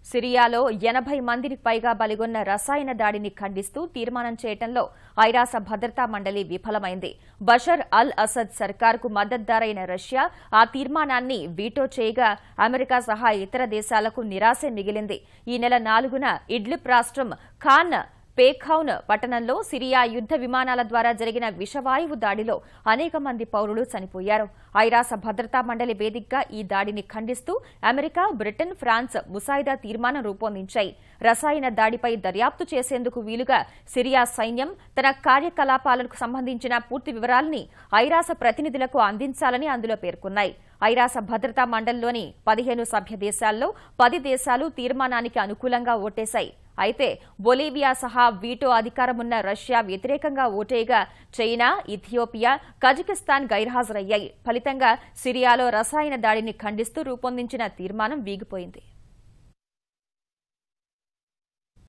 సిరియాలో 80 మందికి పైగా బలిగొన్న రసాయన దాడిని ఖండిస్తూ తీర్మానం చేయడంలో ఐరాస భద్రతా మండలి విఫలమైంది. బషర్ అల్ అసద్ సర్కార్కు మద్దతుదారైన రష్యా ఆ తీర్మానాన్ని వీటో చేయగా అమెరికా సహా ఇతర దేశాలకు నిరాశే మిగిలింది. ఈ నెల 4న ఇడ్లిబ్ రాష్ట్రం ఖాన్ పేఖౌన్ పట్టణంలో సిరియా యుద్ద విమానాల ద్వారా జరిగిన విషవాయువు దాడిలో అనేక మంది పౌరులు చనిపోయారు. ఐరాస భద్రతా మండలి వేదికగా ఈ దాడిని ఖండిస్తూ అమెరికా, బ్రిటన్, ఫ్రాన్స్ ముసాయిదా తీర్మానం రూపొందించాయి. రసాయన దాడిపై దర్యాప్తు చేసేందుకు వీలుగా సిరియా సైన్యం తన కార్యకలాపాలకు సంబంధించిన పూర్తి వివరాల్ని ఐరాస ప్రతినిధులకు అందించాలని అందులో పేర్కొన్నాయి. ఐరాస భద్రతా మండలిలోని 15 సభ్య దేశాల్లో 10 దేశాలు తీర్మానానికి అనుకూలంగా ఓటేశాయి. అయితే బొలీవియా సహా వీటో అధికారమున్న రష్యా వ్యతిరేకంగా ఓటేయగా చైనా, ఇథియోపియా, కజకిస్తాన్ గైర్హాజరయ్యాయి. ఫలితంగా సిరియాలో రసాయన దాడిని ఖండిస్తూ రూపొందించిన తీర్మానం వీగిపోయింది.